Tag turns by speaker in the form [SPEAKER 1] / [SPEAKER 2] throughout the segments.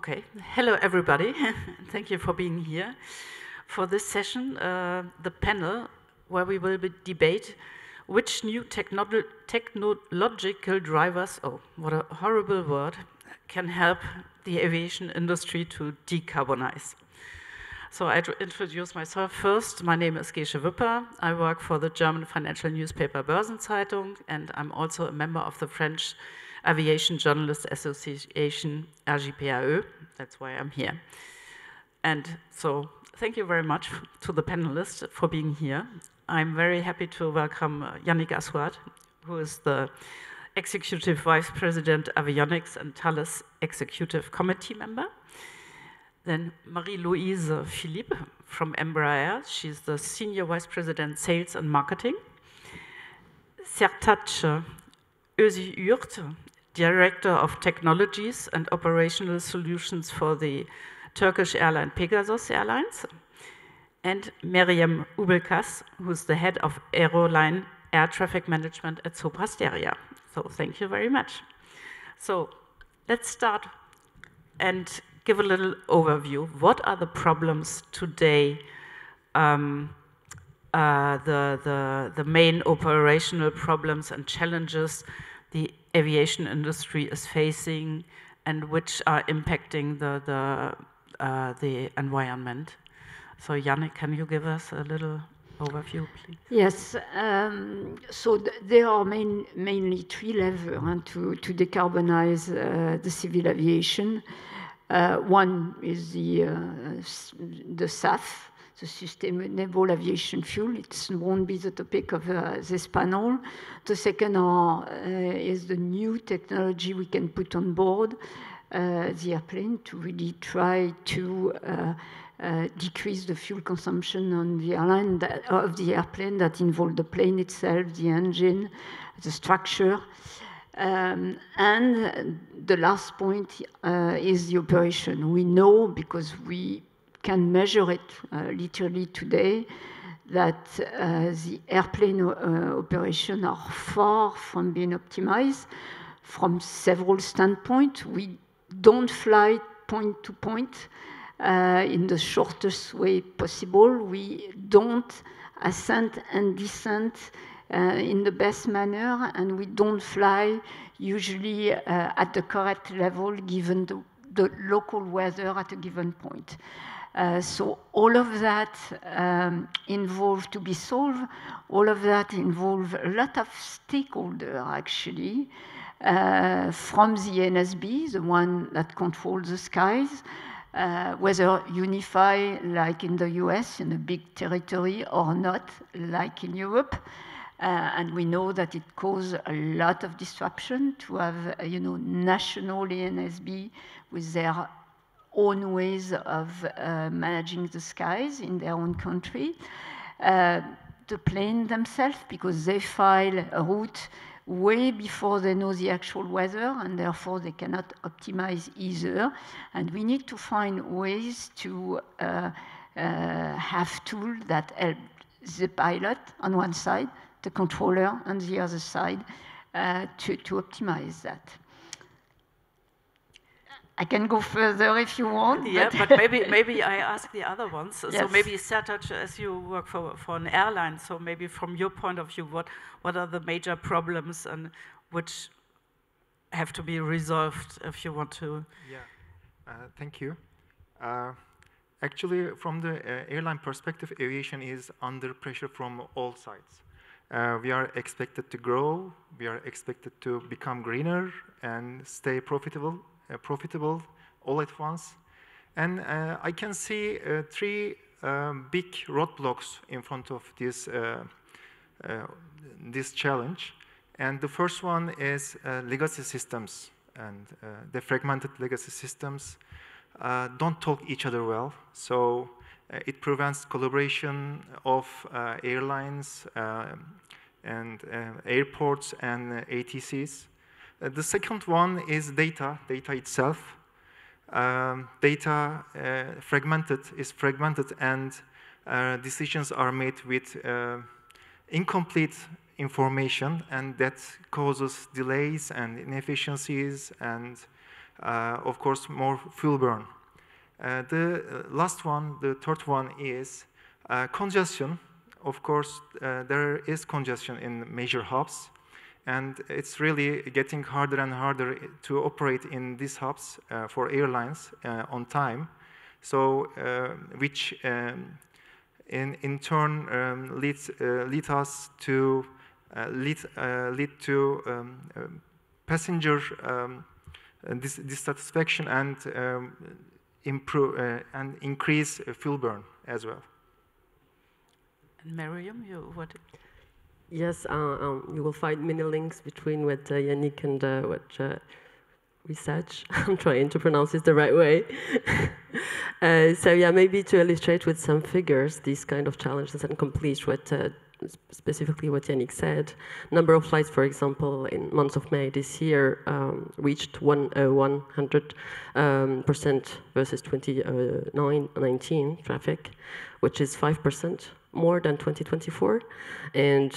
[SPEAKER 1] Okay, hello everybody. Thank you for being here. For this session, the panel where we will debate which new technological drivers, oh, what a horrible word, can help the aviation industry to decarbonize. So I introduce myself first. My name is Gesche Wipper. I work for the German financial newspaper Börsenzeitung, and I'm also a member of the French Aviation Journalists Association, RGPAE. That's why I'm here. And so thank you very much to the panelists for being here. I'm very happy to welcome Yannick, who is the Executive Vice President Avionics and Thales Executive Committee member. Then Marie-Louise Philippe from Embraer. She's the Senior Vice President Sales and Marketing. Sertaç ÖZYURT, Director of Technologies and Operational Solutions for the Turkish airline Pegasus Airlines. And Meriem OUBELKASS, who's the head of Aeroline Air Traffic Management at Sopra Steria. So thank you very much. So let's start and give a little overview. What are the problems today, the main operational problems and challenges the aviation industry is facing and which are impacting the environment? So Yannick, can you give us a little overview, please?
[SPEAKER 2] Yes, so there are mainly three levers to decarbonize the civil aviation. One is the SAF, the Sustainable Aviation Fuel. It won't be the topic of this panel. The second is the new technology we can put on board the airplane to really try to decrease the fuel consumption on the airplane that involve the plane itself, the engine, the structure. And the last point is the operation. We know, because we can measure it literally today, that the airplane operation are far from being optimized from several standpoints. We don't fly point to point in the shortest way possible. We don't ascend and descend in the best manner, and we don't fly usually at the correct level given the local weather at a given point. So all of that involved to be solved. All of that involve a lot of stakeholders actually, from the NSB, the one that controls the skies, whether unify like in the US in a big territory or not like in Europe. And we know that it causes a lot of disruption to have, national ANSB with their own ways of managing the skies in their own country. The plane themselves, because they file a route way before they know the actual weather, and therefore they cannot optimize either. And we need to find ways to have tools that help the pilot on one side, the controller on the other side, to optimize that. I can go further if you want.
[SPEAKER 1] Yeah, but maybe I ask the other ones. Yes. So maybe Sertaç, as you work for an airline, so maybe from your point of view, what are the major problems and which have to be resolved if you want to?
[SPEAKER 3] Yeah, thank you. Actually, from the airline perspective, aviation is under pressure from all sides. We are expected to grow, we are expected to become greener and stay profitable all at once. And I can see three big roadblocks in front of this challenge. And the first one is legacy systems. And the fragmented legacy systems don't talk each other well. So it prevents collaboration of airlines and airports and ATCs. The second one is data itself. Data is fragmented, and decisions are made with incomplete information, and that causes delays and inefficiencies and of course, more fuel burn. The last one, the third one is congestion. Of course, there is congestion in major hubs, and it's really getting harder and harder to operate in these hubs for airlines on time. So, which in turn lead us to lead to passenger dissatisfaction and improve and increase fuel burn as well.
[SPEAKER 1] And Meriem, what?
[SPEAKER 4] Yes, you will find many links between what Yannick and what research. I'm trying to pronounce it the right way. So yeah, maybe to illustrate with some figures these kind of challenges and complete what specifically what Yannick said. Number of flights, for example, in months of May this year reached 100% versus 2019 traffic, which is 5% more than 2024, and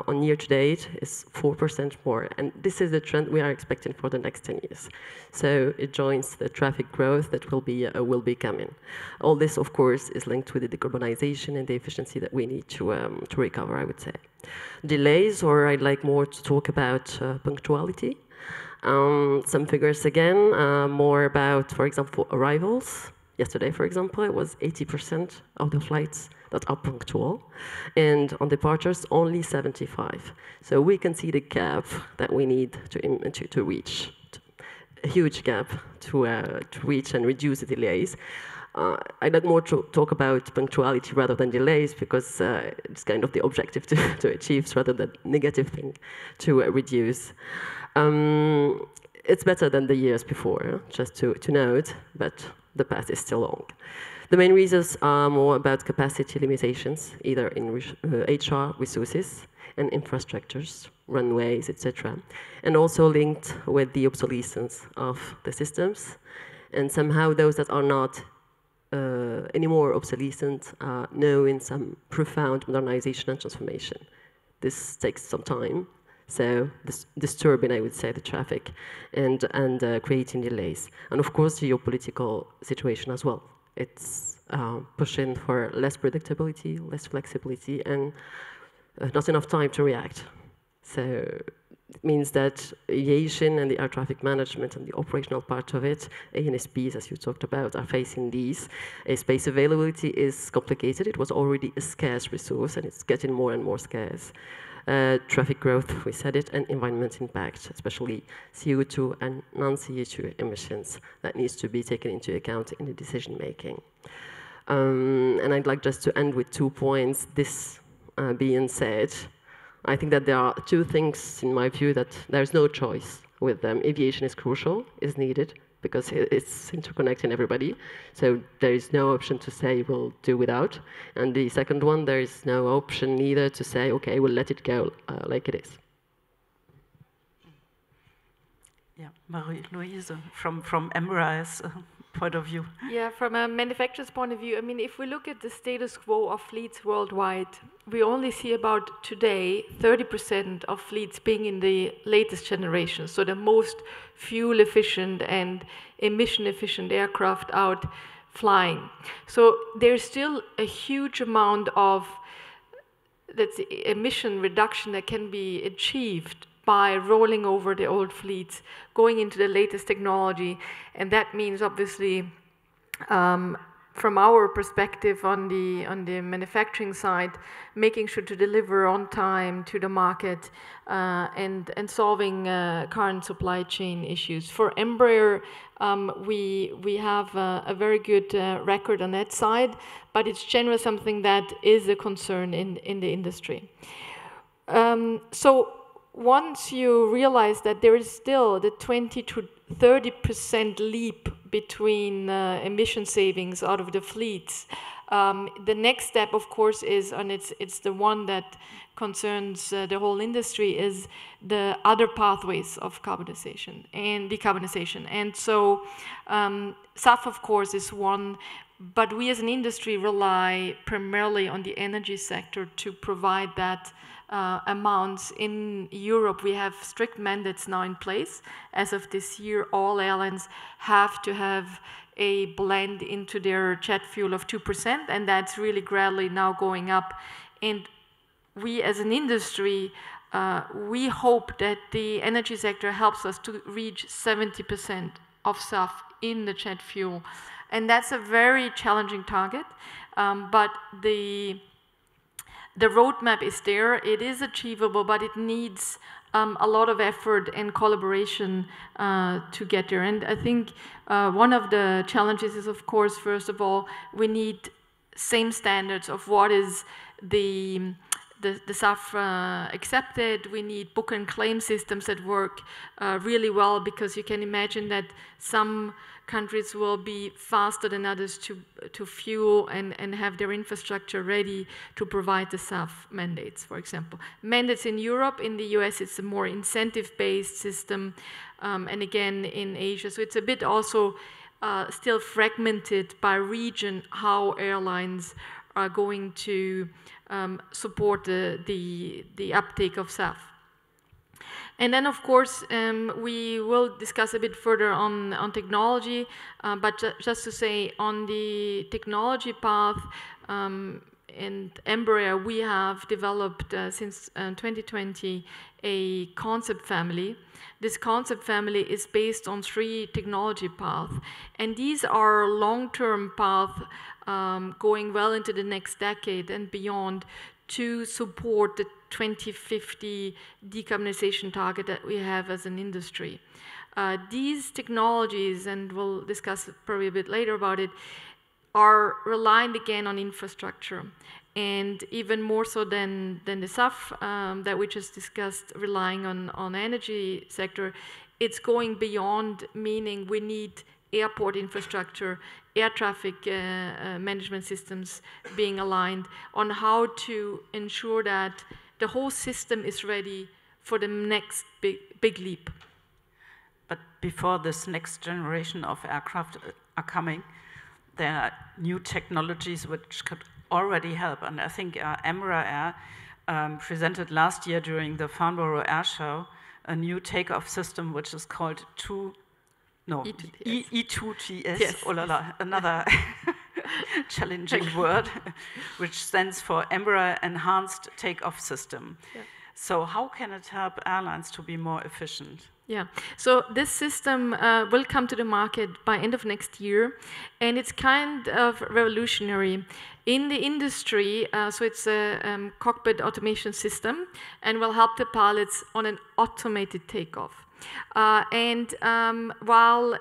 [SPEAKER 4] on year to date is 4% more. And this is the trend we are expecting for the next 10 years. So it joins the traffic growth that will be coming. All this, of course, is linked with the decarbonization and the efficiency that we need to recover, I would say. Delays, or I'd like more to talk about punctuality. Some figures again, more about, for example, arrivals. Yesterday, for example, it was 80% of the flights that are punctual, and on departures, only 75. So we can see the gap that we need to reach, a huge gap to reach and reduce the delays. I'd like more to talk about punctuality rather than delays, because it's kind of the objective to achieve rather than negative thing to reduce. It's better than the years before, just to note, but the path is still long. The main reasons are more about capacity limitations, either in HR resources and infrastructures, runways, etc., and also linked with the obsolescence of the systems. And somehow those that are not anymore obsolescent are now in some profound modernization and transformation. This takes some time, so disturbing, I would say, the traffic and creating delays. And of course, the geopolitical situation as well. It's pushing for less predictability, less flexibility, and not enough time to react. So it means that aviation and the air traffic management and the operational part of it, ANSPs, as you talked about, are facing these. Space availability is complicated. It was already a scarce resource, and it's getting more and more scarce. Traffic growth, we said it, and environment impact, especially CO2 and non-CO2 emissions, that needs to be taken into account in the decision making. And I'd like just to end with 2 points. This being said, I think that there are two things, in my view, that there's no choice with them. Aviation is crucial, is needed, because it's interconnecting everybody. So there is no option to say we'll do without. And the second one, there is no option either to say, okay, we'll let it go like it is.
[SPEAKER 1] Yeah, Marie-Louise, from Embraer's point of view.
[SPEAKER 5] Yeah, from a manufacturer's point of view, I mean, if we look at the status quo of fleets worldwide, we only see about today 30% of fleets being in the latest generation, so the most fuel efficient and emission efficient aircraft out flying. So there's still a huge amount of emission reduction that can be achieved by rolling over the old fleets, going into the latest technology, and that means obviously, from our perspective on the manufacturing side, making sure to deliver on time to the market and solving current supply chain issues. For Embraer, we have a very good record on that side, but it's generally something that is a concern in the industry. So once you realize that there is still the 20 to 30% leap between emission savings out of the fleets The next step, of course, is, and it's the one that concerns the whole industry, is the other pathways of decarbonization. And so SAF, of course, is one, but we as an industry rely primarily on the energy sector to provide that amounts. In Europe, we have strict mandates now in place. As of this year, all airlines have to have a blend into their jet fuel of 2%, and that's really gradually now going up. And we as an industry, we hope that the energy sector helps us to reach 70% of SAF in the jet fuel. And that's a very challenging target, but the roadmap is there. It is achievable, but it needs a lot of effort and collaboration to get there. And I think one of the challenges is, of course, first of all, we need same standards of what is the SAF accepted. We need book and claim systems that work really well, because you can imagine that some countries will be faster than others to fuel and have their infrastructure ready to provide the SAF mandates, for example. Mandates in Europe, in the US, it's a more incentive-based system, and again, in Asia. So it's a bit also still fragmented by region how airlines are going to support the uptake of SAF. And then, of course, we will discuss a bit further on technology, but just to say, on the technology path, in Embraer, we have developed since 2020 a concept family. This concept family is based on 3 technology paths, and these are long-term paths going well into the next decade and beyond to support the 2050 decarbonization target that we have as an industry. These technologies, and we'll discuss probably a bit later about it, are reliant again on infrastructure, and even more so than the SAF that we just discussed, relying on energy sector. It's going beyond, meaning we need airport infrastructure, air traffic management systems being aligned on how to ensure that the whole system is ready for the next big leap.
[SPEAKER 1] But before this next generation of aircraft are coming, there are new technologies which could already help. And I think Embraer presented last year during the Farnborough Air Show a new takeoff system which is called E2TS.
[SPEAKER 5] Yes.
[SPEAKER 1] Oh la la, another challenging word, which stands for Embraer Enhanced Takeoff System. Yeah. So how can it help airlines to be more efficient?
[SPEAKER 5] Yeah, so this system will come to the market by end of next year, and it's kind of revolutionary in the industry. So it's a cockpit automation system, and will help the pilots on an automated takeoff. While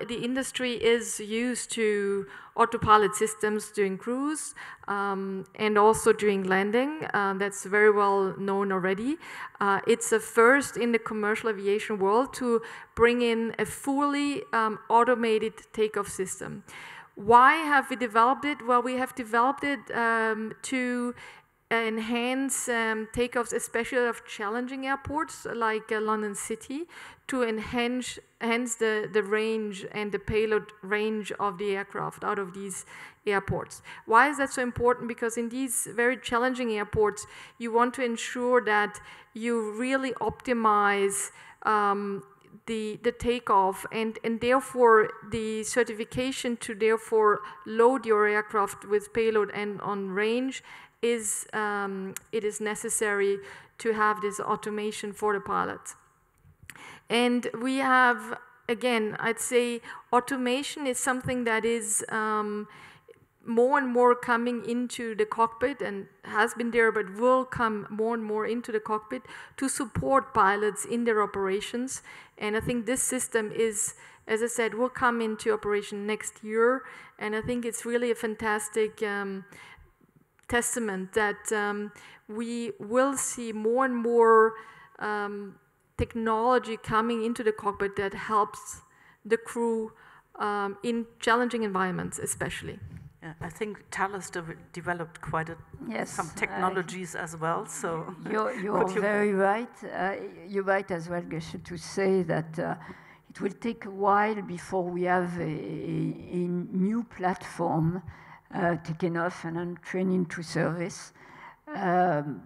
[SPEAKER 5] the industry is used to autopilot systems during cruise and also during landing, that's very well known already. It's a first in the commercial aviation world to bring in a fully automated takeoff system. Why have we developed it? Well, we have developed it to enhance takeoffs, especially of challenging airports like London City, to enhance the range and the payload range of the aircraft out of these airports. Why is that so important? Because in these very challenging airports, you want to ensure that you really optimize the takeoff, and therefore the certification to therefore load your aircraft with payload and on range is it is necessary to have this automation for the pilots. And we have, again, I'd say automation is something that is more and more coming into the cockpit, and has been there, but will come more and more into the cockpit to support pilots in their operations. And I think this system is, as I said, will come into operation next year. And I think it's really a fantastic testament that we will see more and more technology coming into the cockpit that helps the crew in challenging environments, especially.
[SPEAKER 1] Yeah, I think Thales developed quite some technologies as well. So
[SPEAKER 2] you're very right. You're right as well, Geshe, to say that it will take a while before we have a new platform taken off and entering into service.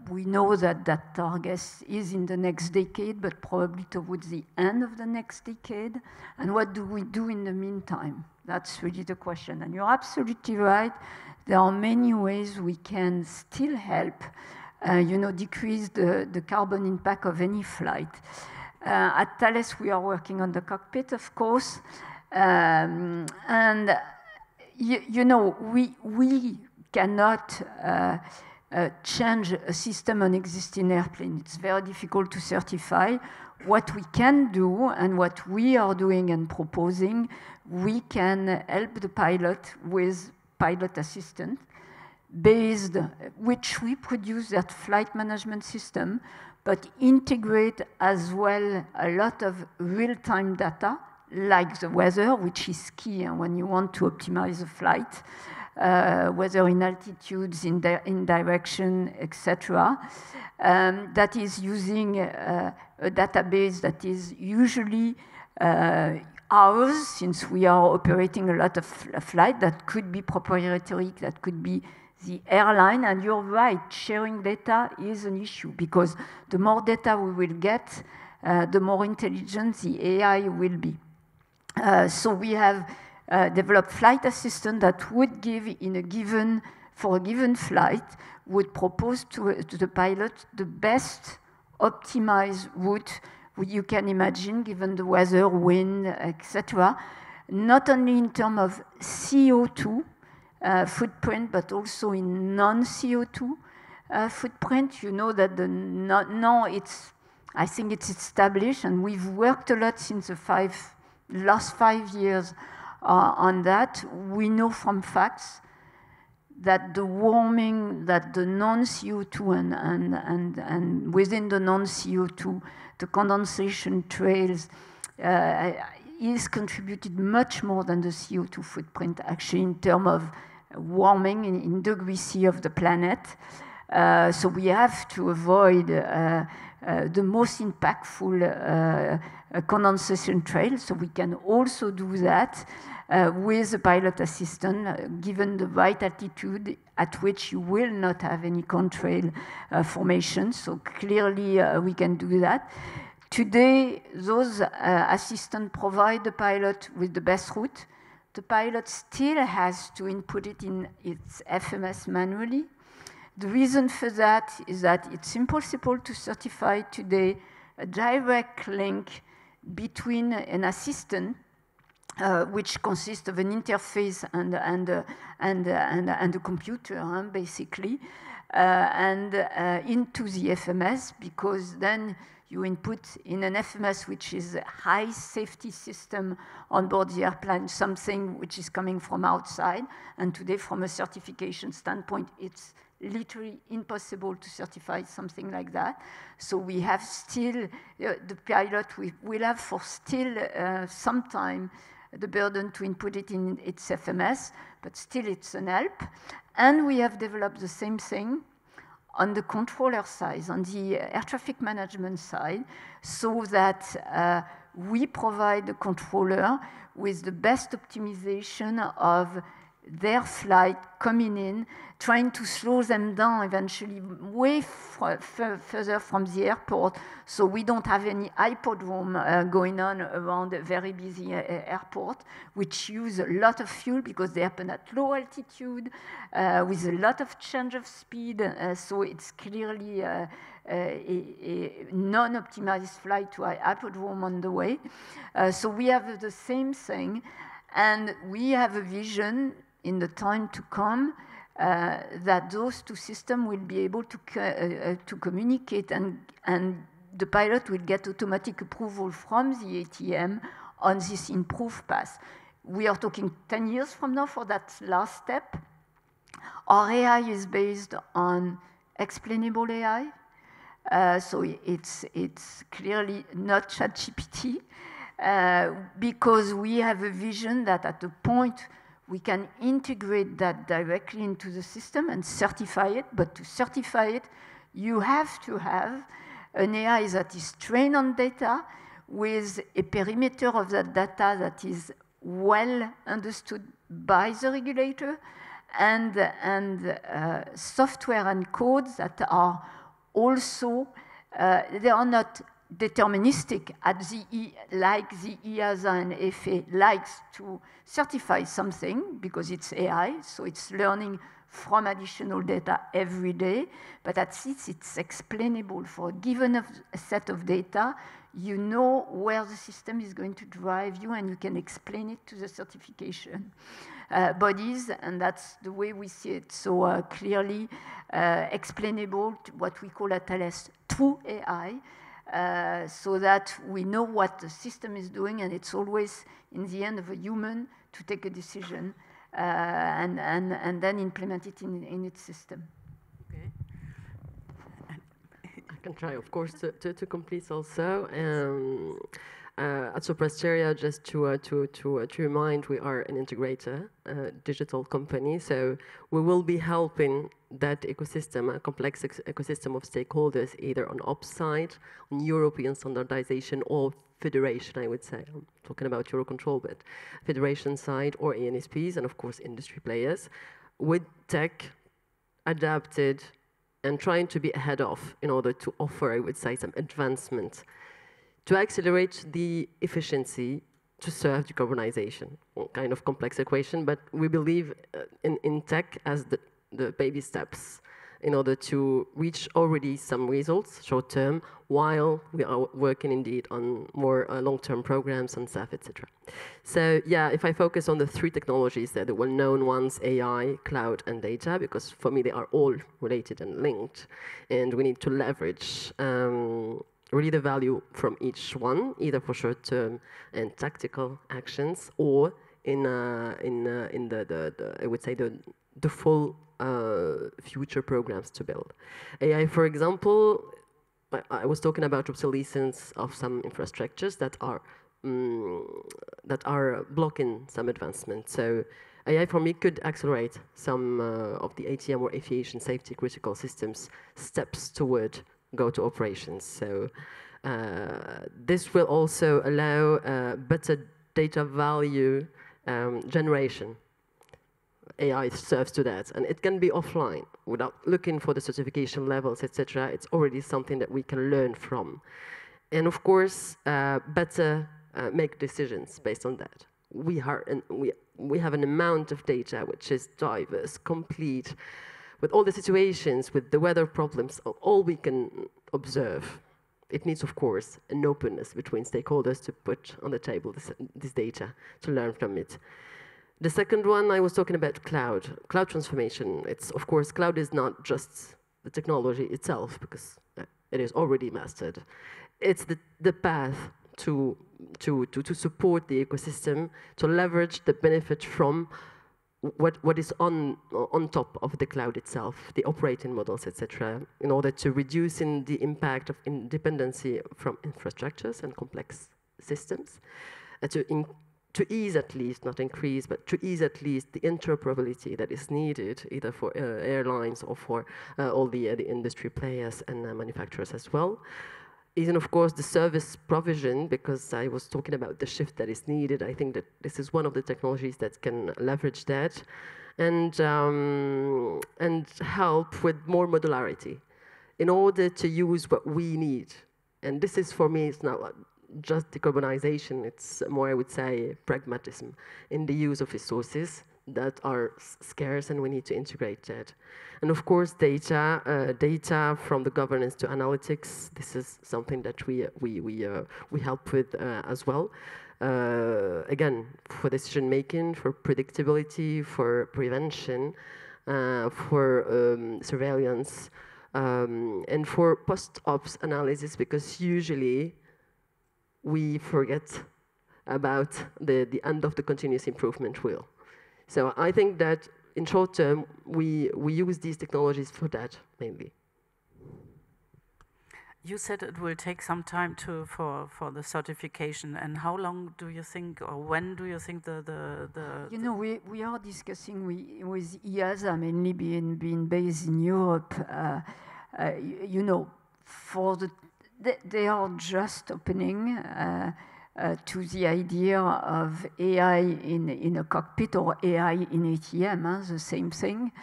[SPEAKER 2] We know that target is in the next decade, but probably towards the end of the next decade. And what do we do in the meantime? That's really the question. And you're absolutely right. There are many ways we can still help, decrease the carbon impact of any flight. At Thales, we are working on the cockpit, of course. We cannot change a system on existing airplane. It's very difficult to certify. What we can do and what we are doing and proposing, we can help the pilot with pilot assistant which we produce that flight management system, but integrate as well a lot of real-time data, like the weather, which is key when you want to optimize a flight, whether in altitudes, in direction, etc. That is using a database that is usually ours, since we are operating a lot of flight that could be proprietary, that could be the airline. And you're right, sharing data is an issue, because the more data we will get, the more intelligent the AI will be. So we have developed flight assistant that would give for a given flight, would propose to the pilot the best optimized route you can imagine, given the weather, wind, etc. Not only in terms of CO2 footprint, but also in non-CO2 footprint. You know that I think it's established, and we've worked a lot since the last 5 years on that. We know from facts that the warming, that the non-CO2 and within the non-CO2, the condensation trails is contributed much more than the CO2 footprint, actually, in terms of warming in degrees C of the planet. So we have to avoid the most impactful condensation trail. So we can also do that with a pilot assistant, given the right altitude at which you will not have any contrail formation. So clearly we can do that. Today, those assistants provide the pilot with the best route. The pilot still has to input it in its FMS manually. The reason for that is that it's impossible to certify today a direct link between an assistant, which consists of an interface and a computer, basically, and into the FMS, because then you input in an FMS, which is a high safety system on board the airplane, something which is coming from outside. And today, from a certification standpoint, it's literally impossible to certify something like that. So we have still, the pilot will have for still some time the burden to input it in its FMS, but still it's an help. And we have developed the same thing on the controller side, on the air traffic management side, so that we provide the controller with the best optimization of their flight coming in, trying to slow them down eventually way further from the airport, so we don't have any hypodrome going on around a very busy airport, which use a lot of fuel because they happen at low altitude with a lot of change of speed. So it's clearly a non-optimized flight to a hypodrome on the way. So we have the same thing, and we have a vision in the time to come that those two systems will be able to communicate, and the pilot will get automatic approval from the ATM on this improved path. We are talking 10 years from now for that last step. Our AI is based on explainable AI, so it's clearly not ChatGPT, because we have a vision that at the point we can integrate that directly into the system and certify it. But to certify it, you have to have an AI that is trained on data with a perimeter of that data that is well understood by the regulator, and software and codes that are also, they are not deterministic like the EASA and EFE likes to certify something because it's AI, so it's learning from additional data every day, but at least it's explainable for a given set of data. You know where the system is going to drive you, and you can explain it to the certification bodies, and that's the way we see it. So clearly explainable to what we call at Thales true AI, so that we know what the system is doing, and it's always in the end of a human to take a decision and then implement it in its system.
[SPEAKER 4] Okay. I can try, of course, to complete also. At Sopra Steria, just to remind, we are an integrator, digital company, so we will be helping that ecosystem, a complex ecosystem of stakeholders, either on ops side, on European standardization, or federation, I would say. I'm talking about Eurocontrol, but federation side, or ANSPs, and of course industry players, with tech adapted and trying to be ahead of in order to offer, I would say, some advancement to accelerate the efficiency to serve decarbonization. Kind of complex equation, but we believe in tech as the baby steps in order to reach already some results short term, while we are working indeed on more long-term programs and stuff, etc. So yeah, if I focus on the three technologies, they're the well-known ones, AI, cloud, and data, because for me they are all related and linked, and we need to leverage really the value from each one, either for short-term and tactical actions, or in the I would say the full future programs to build. AI, for example, I was talking about obsolescence of some infrastructures that are blocking some advancement. So AI for me could accelerate some of the ATM or aviation safety critical systems steps toward go to operations. So this will also allow better data value generation. AI serves to that, and it can be offline without looking for the certification levels, etc. It's already something that we can learn from, and of course, better make decisions based on that. We have an amount of data which is diverse, complete, with all the situations, with the weather problems, all we can observe. It needs, of course, an openness between stakeholders to put on the table this data, to learn from it. The second one, I was talking about cloud transformation. It's, of course, cloud is not just the technology itself, because it is already mastered. It's the path to support the ecosystem, to leverage the benefit from what is on top of the cloud itself, the operating models, etc., in order to reduce the impact of dependency from infrastructures and complex systems, to ease at least, not increase, but to ease at least the interoperability that is needed, either for airlines or for all the industry players and manufacturers as well. Even, of course, the service provision, because I was talking about the shift that is needed. I think that this is one of the technologies that can leverage that and help with more modularity in order to use what we need. And this is, for me, it's not just decarbonization, it's more, I would say, pragmatism in the use of resources that are scarce, and we need to integrate that. And of course, data from the governance to analytics. This is something that we help with as well. Again, for decision making, for predictability, for prevention, for surveillance, and for post-ops analysis, because usually we forget about the end of the continuous improvement wheel. So I think that in short term, we use these technologies for that mainly.
[SPEAKER 1] You said it will take some time for the certification, and how long do you think, or when do you think
[SPEAKER 2] You know, we are discussing with EASA, mainly being based in Europe. You know, they are just opening to the idea of AI in a cockpit or AI in ATM, the same thing.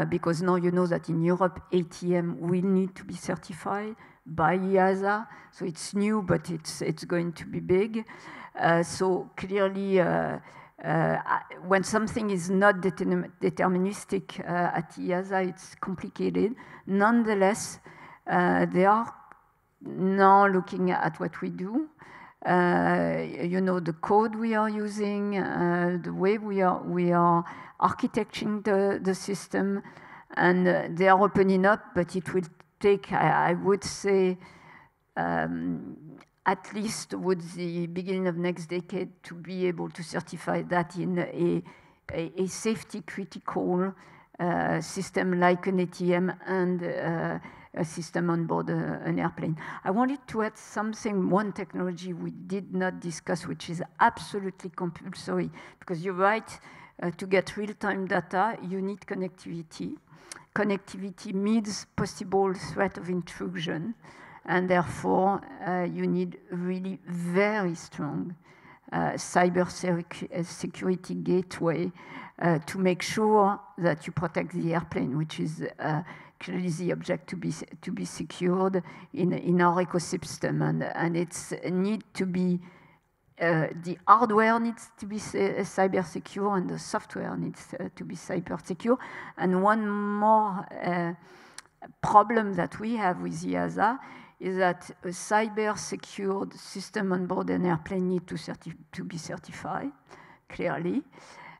[SPEAKER 2] Because now you know that in Europe, ATM will need to be certified by EASA. So it's new, but it's going to be big. So clearly, when something is not deterministic at EASA, it's complicated. Nonetheless, they are now looking at what we do. You know, the code we are using, the way we are architecting the system, and they are opening up, but it will take, I would say, at least towards the beginning of next decade to be able to certify that in a safety critical system like an ATM and a system on board an airplane. I wanted to add something, one technology we did not discuss, which is absolutely compulsory, because you're right, to get real-time data, you need connectivity. Connectivity means possible threat of intrusion, and therefore you need really very strong cyber security gateway to make sure that you protect the airplane, which is clearly the object to be secured in our ecosystem, and it's need to be the hardware needs to be cyber secure, and the software needs to be cyber secure. And one more problem that we have with EASA is that a cyber secured system on board an airplane needs to be certified, clearly.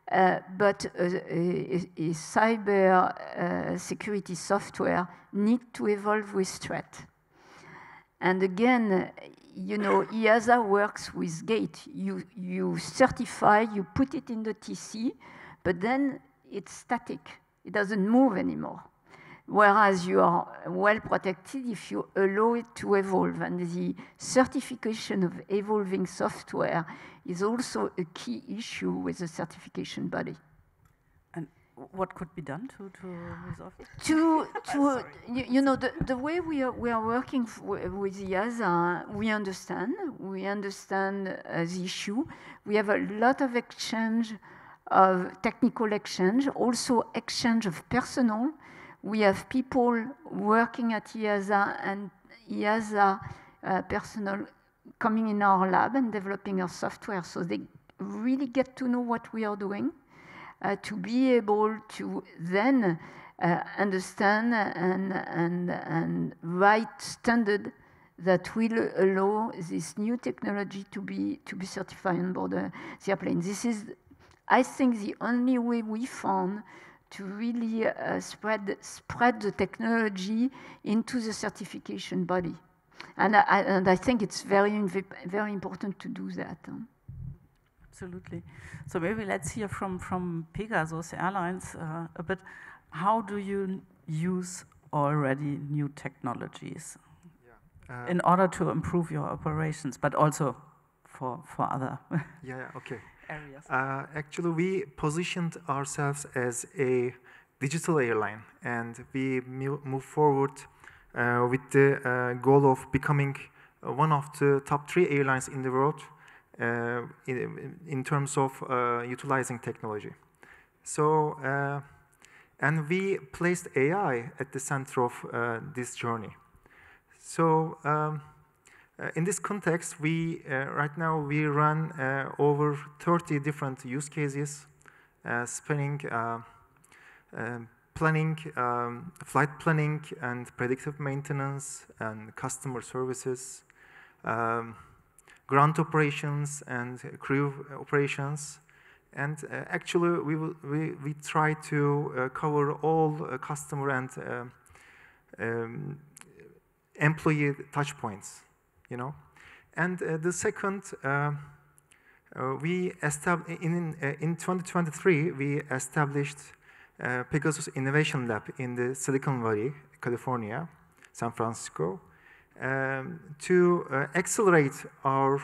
[SPEAKER 2] But a cyber security software needs to evolve with threat. And again, you know, EASA works with gate. You certify, you put it in the TC, but then it's static. It doesn't move anymore. Whereas you are well protected if you allow it to evolve. And the certification of evolving software is also a key issue with the certification body.
[SPEAKER 1] And what could be done to resolve it?
[SPEAKER 2] You know, the way we are working with EASA, we understand the issue. We have a lot of exchange of technical exchange, also exchange of personnel. We have people working at EASA and EASA personnel coming in our lab and developing our software, so they really get to know what we are doing, to be able to then understand and write standard that will allow this new technology to be certified on board the airplane. This is, I think, the only way we found to really spread the technology into the certification body. And I think it's very important to do that.
[SPEAKER 1] Absolutely. So maybe let's hear from Pegasus Airlines a bit. How do you use already new technologies in order to improve your operations, but also for other areas?
[SPEAKER 3] Actually, we positioned ourselves as a digital airline, and we move forward with the goal of becoming one of the top 3 airlines in the world in terms of utilizing technology. So, and we placed AI at the center of this journey. So, in this context, right now we run over 30 different use cases, spanning planning, flight planning, and predictive maintenance, and customer services, ground operations, and crew operations. And actually, we try to cover all customer and employee touch points. You know, and the second, we established in 2023. We established Pegasus Innovation Lab in the Silicon Valley, California, San Francisco, to accelerate our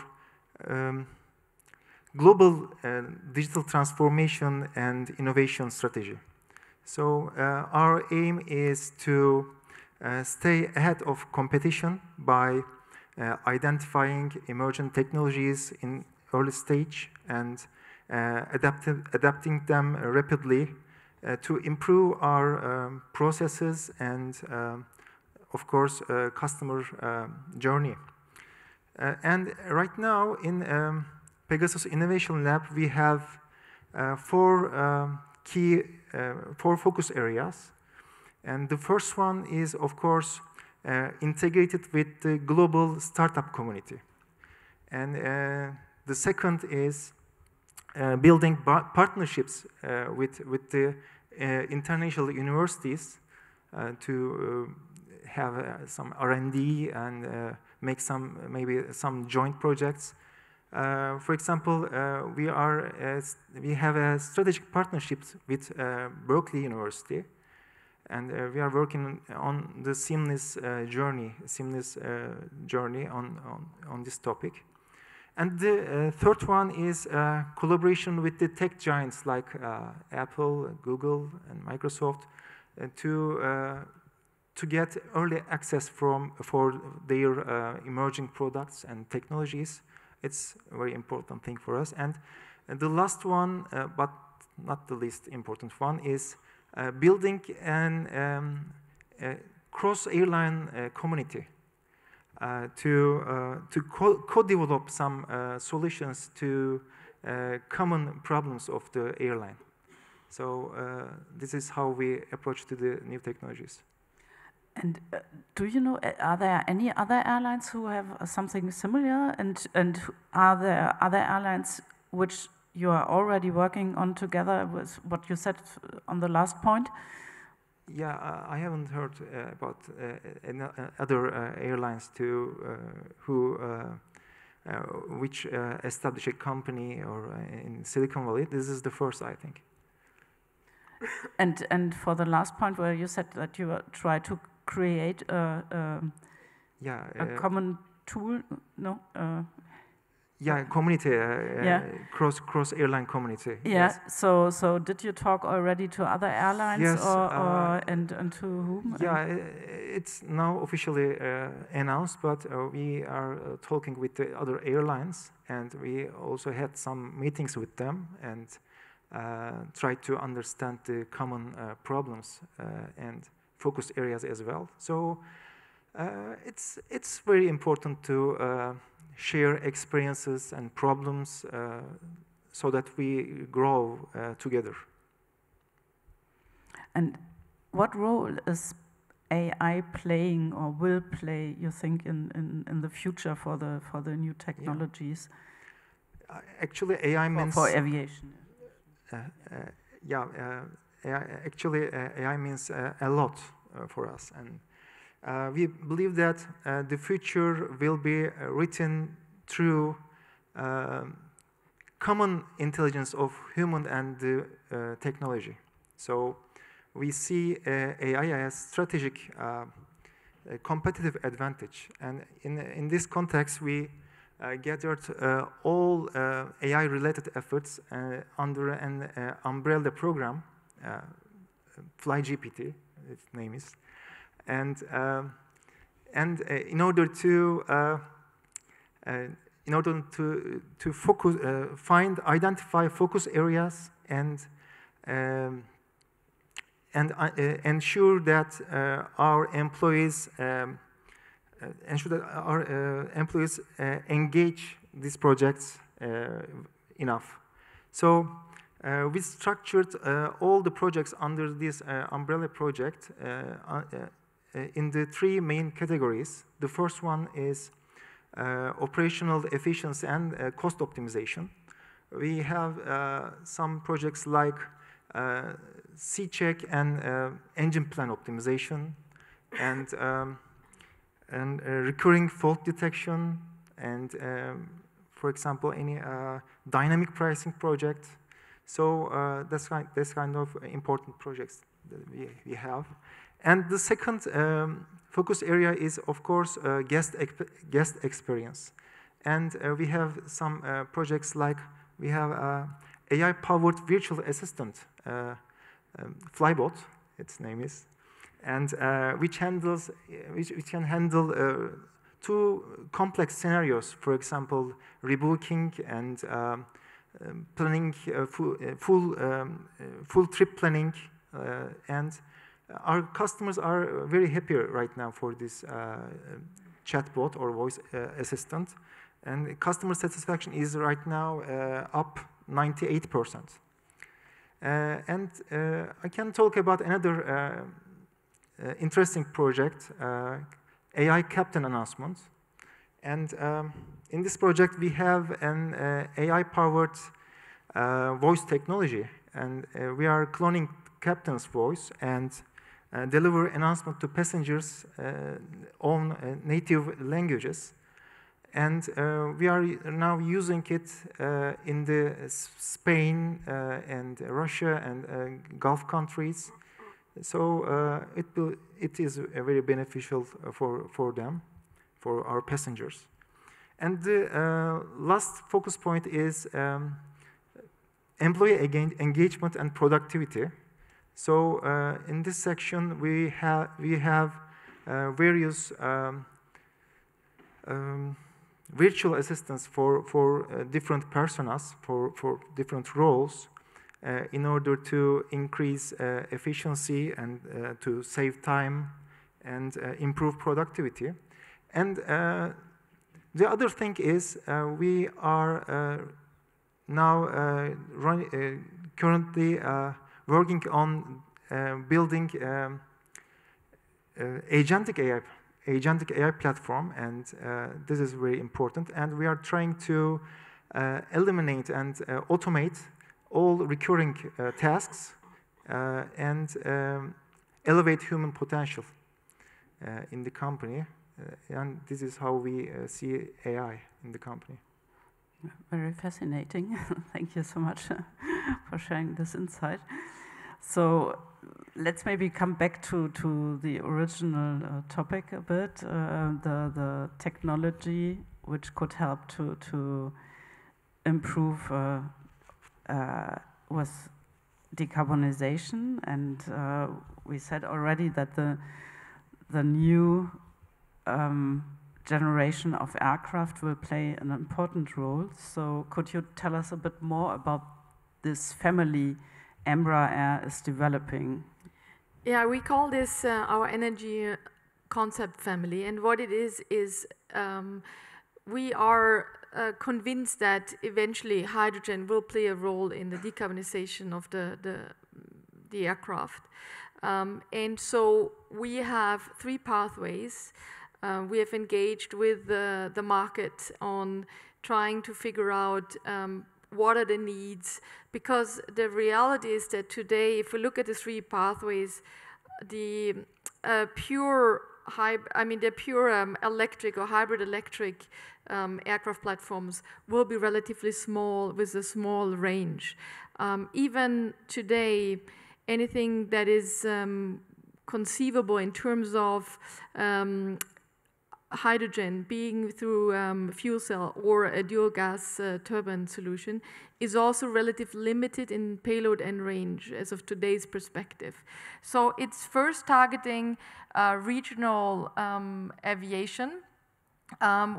[SPEAKER 3] global digital transformation and innovation strategy. So our aim is to stay ahead of competition by identifying emerging technologies in early stage and adapting them rapidly to improve our processes and, of course, customer journey. And right now in Pegasus Innovation Lab, we have four focus areas. And the first one is, of course, integrated with the global startup community. And the second is building partnerships with the international universities to have some R&D and make maybe some joint projects. For example, we have strategic partnerships with Berkeley University, and we are working on the seamless journey on this topic. And the third one is collaboration with the tech giants like Apple, Google, and Microsoft to get early access for their emerging products and technologies. It's a very important thing for us. And the last one, but not the least important one, is building a cross-airline community to co-develop some solutions to common problems of the airline. So this is how we approach to the new technologies.
[SPEAKER 1] And do you know, are there any other airlines who have something similar? And are there other airlines which you are already working on together with what you said on the last point?
[SPEAKER 3] Yeah, I haven't heard about other airlines which establish a company or in Silicon Valley. This is the first, I think.
[SPEAKER 1] And for the last point where you said that you try to create a common tool, no?
[SPEAKER 3] Community, cross airline community.
[SPEAKER 1] Yeah. Yes. So did you talk already to other airlines,
[SPEAKER 3] yes,
[SPEAKER 1] and to whom?
[SPEAKER 3] Yeah, it's now officially announced, but we are talking with the other airlines, and we also had some meetings with them and try to understand the common problems and focus areas as well. So it's very important to share experiences and problems so that we grow together.
[SPEAKER 1] And what role is AI playing or will play, you think, in the future for the new technologies?
[SPEAKER 3] Actually, AI means
[SPEAKER 1] for aviation.
[SPEAKER 3] AI means a lot for us, and we believe that the future will be written through common intelligence of human and technology. So we see AI as strategic competitive advantage, and in this context we gathered all AI-related efforts under an umbrella program, FlyGPT, its name is, and in order to focus, identify focus areas and ensure that our employees engage these projects enough. So we structured all the projects under this umbrella project in the three main categories. The first one is operational efficiency and cost optimization. We have some projects like C-check and engine plan optimization, and recurring fault detection, and for example, any dynamic pricing project. So that's kind of important projects that we have. And the second focus area is, of course, guest experience. And we have some projects like we have AI-powered virtual assistant, Flybot, its name is, and which can handle two complex scenarios. For example, rebooking and planning, full trip planning, and our customers are very happy right now for this chatbot or voice assistant, and customer satisfaction is right now up 98%. And I can talk about another interesting project, AI Captain announcement. And in this project, we have an AI-powered voice technology, and we are cloning captain's voice and deliver announcement to passengers on native languages. And we are now using it in the Spain and Russia and Gulf countries. So it is very beneficial for them, for our passengers. And the last focus point is employee engagement and productivity. So in this section, we have various virtual assistants for different personas, for different roles, in order to increase efficiency and to save time and improve productivity. And the other thing is we are now currently working on building agentic AI platform, and this is very important. And we are trying to eliminate and automate all recurring tasks and elevate human potential in the company. And this is how we see AI in the company.
[SPEAKER 1] Very fascinating. Thank you so much for sharing this insight. So let's maybe come back to the original topic a bit, the technology which could help to improve with decarbonization. And we said already that the new generation of aircraft will play an important role. So could you tell us a bit more about this family Embraer is developing?
[SPEAKER 5] Yeah, we call this our energy concept family. And what it is we are convinced that eventually hydrogen will play a role in the decarbonization of the aircraft. And so we have three pathways. We have engaged with the market on trying to figure out what are the needs, because the reality is that today, if we look at the three pathways, the pure electric or hybrid electric aircraft platforms will be relatively small with a small range. Even today, anything that is conceivable in terms of hydrogen being through fuel cell or a dual gas turbine solution is also relatively limited in payload and range as of today's perspective. So it's first targeting regional aviation.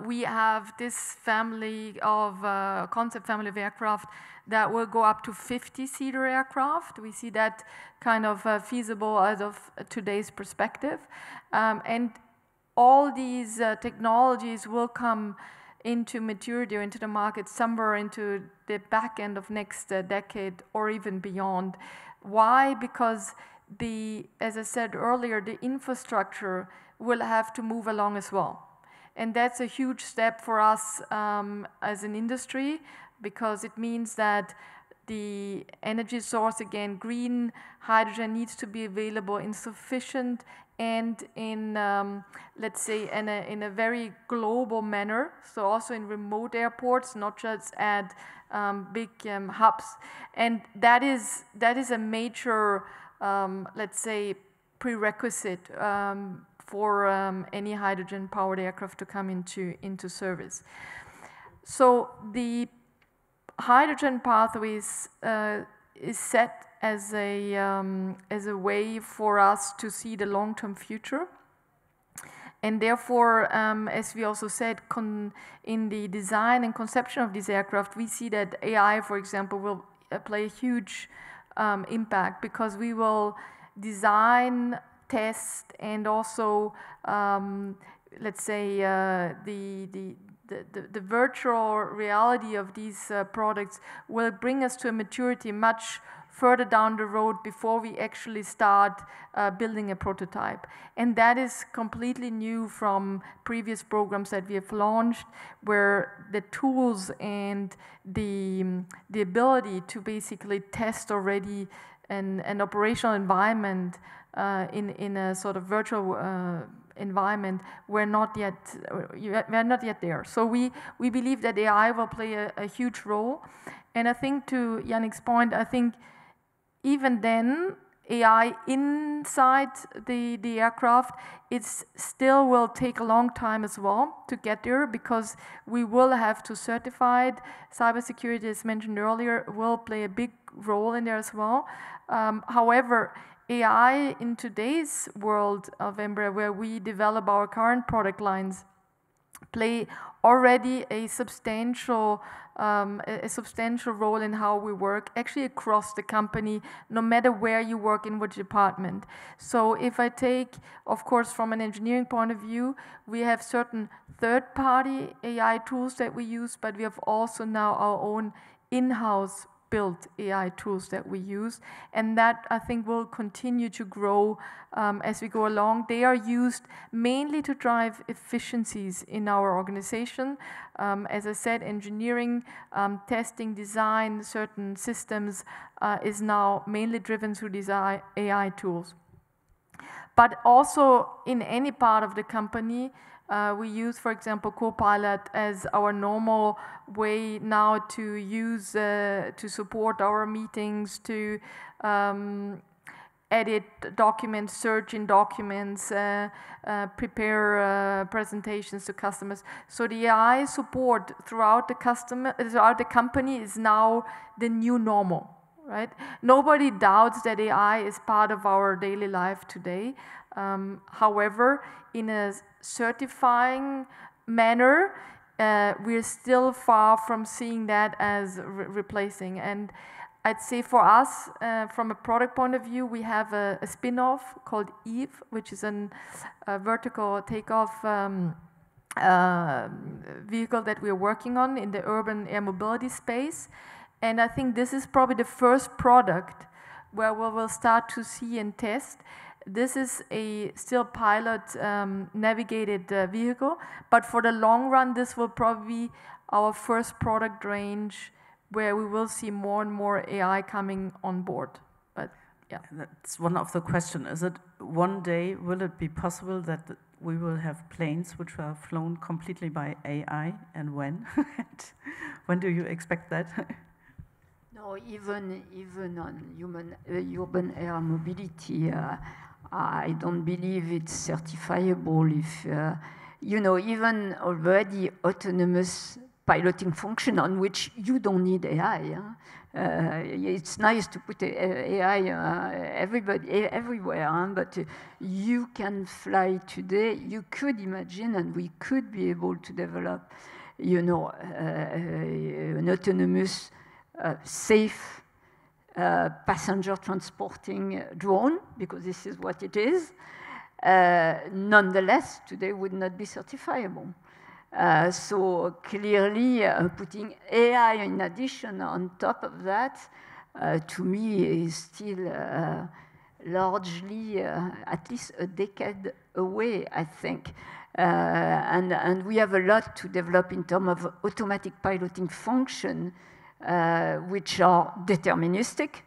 [SPEAKER 5] We have this family of concept family of aircraft that will go up to 50-seater aircraft. We see that kind of feasible as of today's perspective. And all these technologies will come into maturity or into the market somewhere into the back end of next decade or even beyond. Why? Because as I said earlier, the infrastructure will have to move along as well. And that's a huge step for us as an industry, because it means that the energy source, again, green hydrogen, needs to be available in sufficient and in, let's say, in a very global manner. So also in remote airports, not just at big hubs. And that is a major, let's say, prerequisite for any hydrogen-powered aircraft to come into service. So the hydrogen pathways is set as a way for us to see the long-term future. And therefore, as we also said, in the design and conception of this aircraft, we see that AI, for example, will play a huge impact, because we will design, test, and also, let's say, the virtual reality of these products will bring us to a maturity much further down the road before we actually start building a prototype. And that is completely new from previous programs that we have launched, where the tools and the ability to basically test already an operational environment in a sort of virtual environment, we're not yet there. So we believe that AI will play a huge role. And I think, to Yannick's point, I think even then, AI inside the aircraft, it still will take a long time as well to get there, because we will have to certify it. Cybersecurity, as mentioned earlier, will play a big role in there as well. However, AI in today's world of Embraer, where we develop our current product lines, play already a substantial role in how we work, actually across the company, no matter where you work, in which department. So if I take, of course, from an engineering point of view, we have certain third-party AI tools that we use, but we have also now our own in-house built AI tools that we use, and that, I think, will continue to grow as we go along. They are used mainly to drive efficiencies in our organization. As I said, engineering, testing, design, certain systems is now mainly driven through these AI tools. But also in any part of the company, we use, for example, Copilot as our normal way now to use, to support our meetings, to edit documents, search in documents, prepare presentations to customers. So the AI support throughout the company is now the new normal, right? Nobody doubts that AI is part of our daily life today. However, in a certifying manner, we're still far from seeing that as replacing. And I'd say for us, from a product point of view, we have a spin-off called Eve, which is a vertical takeoff vehicle that we're working on in the urban air mobility space. And I think this is probably the first product where we will start to see and test. This is a still pilot navigated vehicle, but for the long run, this will probably be our first product range where we will see more and more AI coming on board. But yeah,
[SPEAKER 1] that's one of the questions. Is it one day, will it be possible that we will have planes which are flown completely by AI, and when? When do you expect that?
[SPEAKER 2] No, even on urban air mobility, I don't believe it's certifiable if, even already autonomous piloting function on which you don't need AI. It's nice to put AI everywhere, but you can fly today. You could imagine, and we could be able to develop, an autonomous, safe, passenger transporting drone, because this is what it is. Nonetheless, today would not be certifiable. So clearly, putting AI in addition on top of that, to me, is still largely at least a decade away, I think. And we have a lot to develop in terms of automatic piloting function, which are deterministic,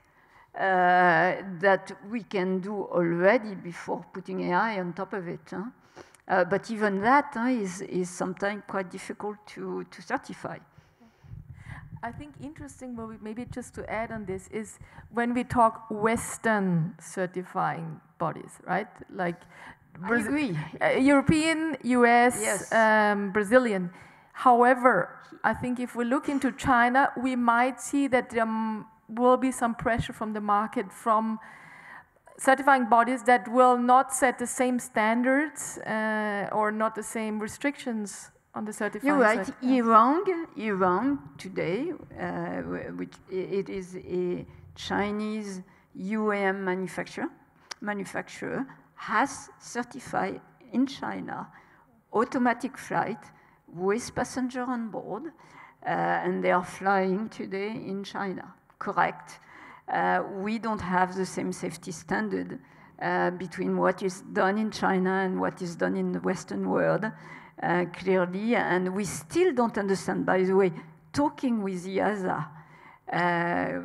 [SPEAKER 2] that we can do already before putting AI on top of it. But even that is sometimes quite difficult to certify.
[SPEAKER 5] I think interesting, maybe just to add on this, is when we talk Western certifying bodies, right? Like
[SPEAKER 2] I agree.
[SPEAKER 5] European, US,
[SPEAKER 2] Yes.
[SPEAKER 5] Brazilian. However, I think if we look into China, we might see that there will be some pressure from the market from certifying bodies that will not set the same standards or not the same restrictions on the certifying
[SPEAKER 2] You're right.
[SPEAKER 5] side.
[SPEAKER 2] Iran today, which it is a Chinese UAM manufacturer, has certified in China automatic flight with passenger on board, and they are flying today in China. Correct. We don't have the same safety standard between what is done in China and what is done in the Western world, clearly, and we still don't understand, by the way, talking with EASA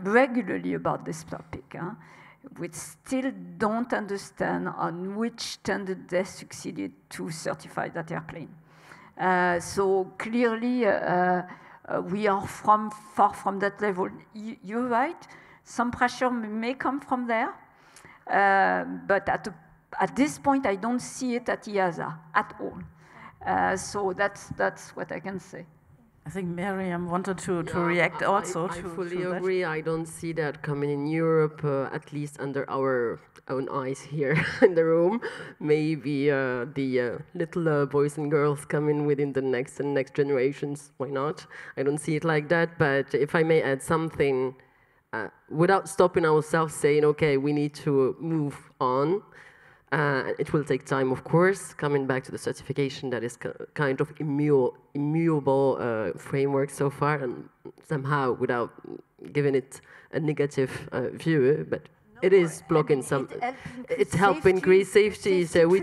[SPEAKER 2] regularly about this topic, we still don't understand on which standard they succeeded to certify that airplane. So clearly, we are far from that level. You're right. Some pressure may come from there, but at this point, I don't see it at EASA at all. So that's what I can say.
[SPEAKER 1] I think Meriem wanted to react also.
[SPEAKER 4] I fully agree. I don't see that coming in Europe, at least under our own eyes here in the room. Maybe the little boys and girls coming within the next and next generations. Why not? I don't see it like that. But if I may add something, without stopping ourselves saying, okay, we need to move on. It will take time, of course, coming back to the certification that is kind of immutable framework so far, and somehow without giving it a negative view, but it is blocking some. It helps increase safety. So we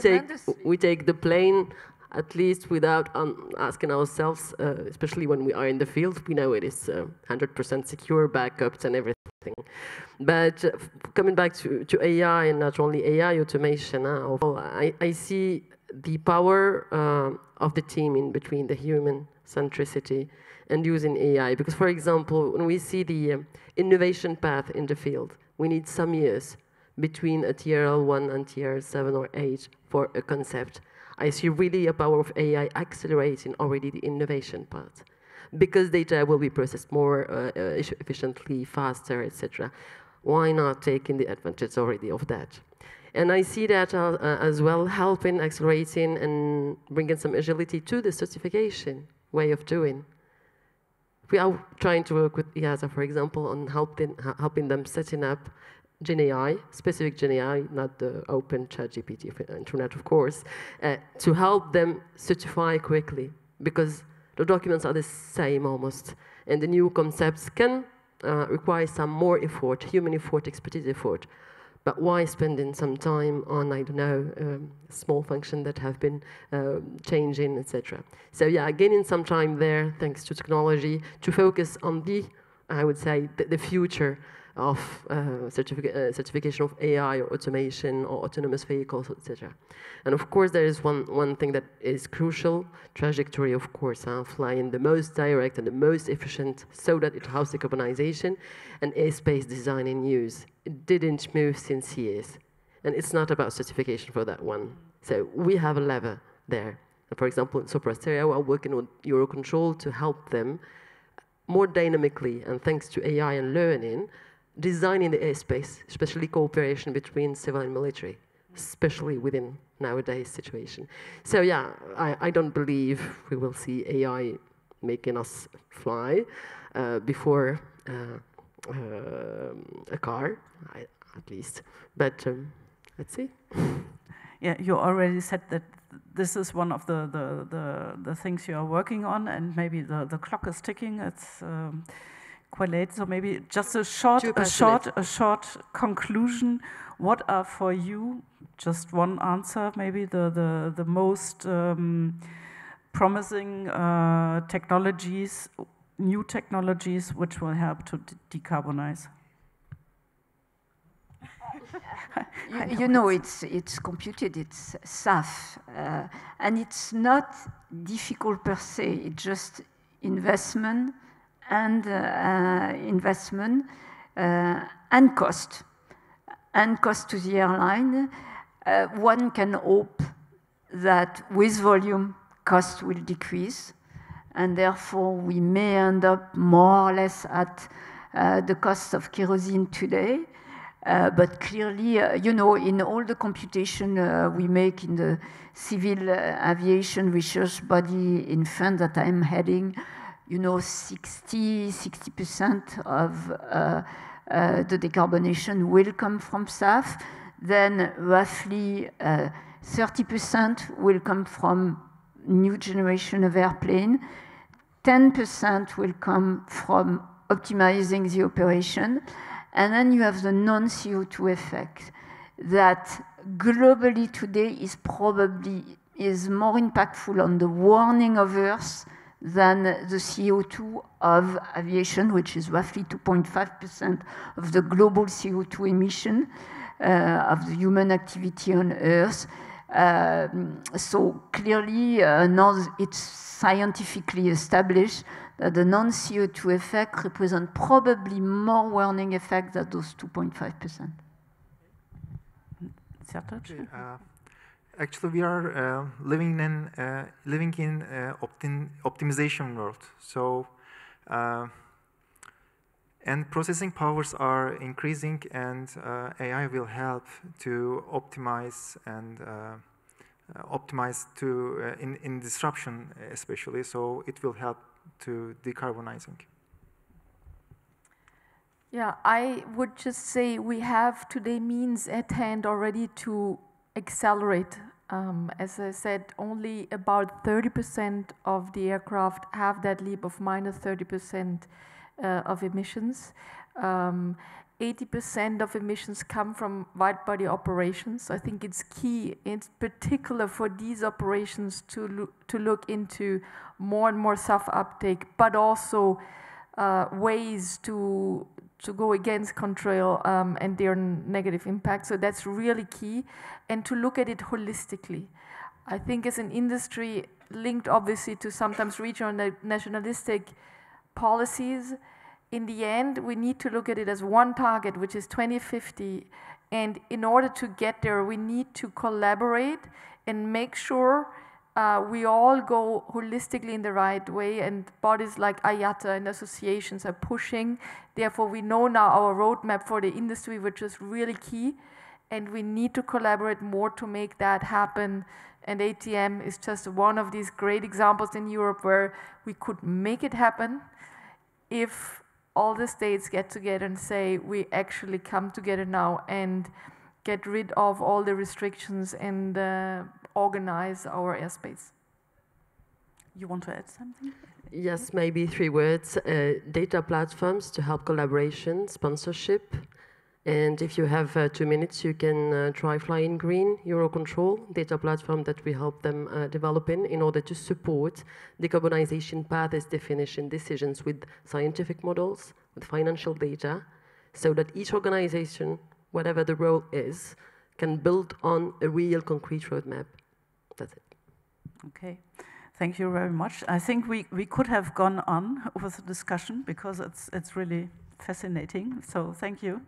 [SPEAKER 4] take the plane at least without asking ourselves, especially when we are in the field, we know it is 100% secure, backups and everything. But coming back to AI, and not only AI, automation, I see the power of the team in between the human centricity and using AI. Because, for example, when we see the innovation path in the field, we need some years between a TRL 1 and TRL 7 or 8 for a concept. I see really a power of AI accelerating already the innovation part, because data will be processed more efficiently, faster, etc. Why not taking the advantage already of that? And I see that as well helping, accelerating, and bringing some agility to the certification way of doing. We are trying to work with EASA, for example, on helping them setting up GenAI, specific GenAI, not the open ChatGPT for the internet, of course, to help them certify quickly, because the documents are the same almost, and the new concepts can require some more effort, human effort, expertise effort. But why spending some time on, I don't know, small functions that have been changing, etc. So yeah, gaining some time there, thanks to technology, to focus on the, I would say, the future of certification of AI or automation or autonomous vehicles, etc. And of course, there is one thing that is crucial, trajectory, of course, flying the most direct and the most efficient so that it helps decarbonization, and airspace design and use. It didn't move since years. And it's not about certification for that one. So we have a lever there. And for example, in Sopra Steria, we're working with Eurocontrol to help them more dynamically, and thanks to AI and learning, designing the airspace, especially cooperation between civil and military, especially within nowadays situation. So yeah, I don't believe we will see AI making us fly before a car, at least. But let's see.
[SPEAKER 1] Yeah, you already said that this is one of the things you are working on, and maybe the clock is ticking. It's quite late, so maybe just a short conclusion. What are for you, just one answer, maybe the most promising technologies, new technologies, which will help to decarbonize?
[SPEAKER 2] You know, it's computed, it's SAF, and it's not difficult per se. It's just investment and cost to the airline. One can hope that with volume, cost will decrease, and therefore we may end up more or less at the cost of kerosene today. But clearly, you know, in all the computation we make in the civil aviation research body in France that I'm heading, you know, 60% of the decarbonation will come from SAF. Then roughly 30% will come from new generation of airplane. 10% will come from optimizing the operation. And then you have the non-CO2 effect that globally today is more impactful on the warming of Earth than the CO2 of aviation, which is roughly 2.5% of the global CO2 emission of the human activity on Earth. So clearly, now it's scientifically established that the non-CO2 effect represents probably more warning effect than those 2.5%.
[SPEAKER 1] Sertaç?
[SPEAKER 3] Okay, actually, we are living in optimization world. So, and processing powers are increasing, and AI will help to optimize and optimize to in disruption especially. So it will help to decarbonizing.
[SPEAKER 5] Yeah, I would just say we have today means at hand already to accelerate. As I said, only about 30% of the aircraft have that leap of minus 30% of emissions. 80% of emissions come from wide-body operations. I think it's key, in particular for these operations, to look into more and more self-uptake, but also ways to go against control and their negative impact. So that's really key, and to look at it holistically. I think as an industry linked obviously to sometimes regional and nationalistic policies, in the end, we need to look at it as one target, which is 2050. And in order to get there, we need to collaborate and make sure we all go holistically in the right way. And bodies like IATA and associations are pushing. Therefore, we know now our roadmap for the industry, which is really key. And we need to collaborate more to make that happen. And ATM is just one of these great examples in Europe where we could make it happen if all the states get together and say, we actually come together now and get rid of all the restrictions and organize our airspace.
[SPEAKER 1] You want to add something?
[SPEAKER 4] Yes, maybe 3 words. Data platforms to help collaboration, sponsorship. And if you have 2 minutes, you can try Flying Green, Eurocontrol, data platform that we help them develop in order to support decarbonization paths definition decisions with scientific models, with financial data, so that each organization, whatever the role is, can build on a real concrete roadmap. That's it.
[SPEAKER 1] Okay. Thank you very much. I think we could have gone on with the discussion because it's really fascinating. So thank you.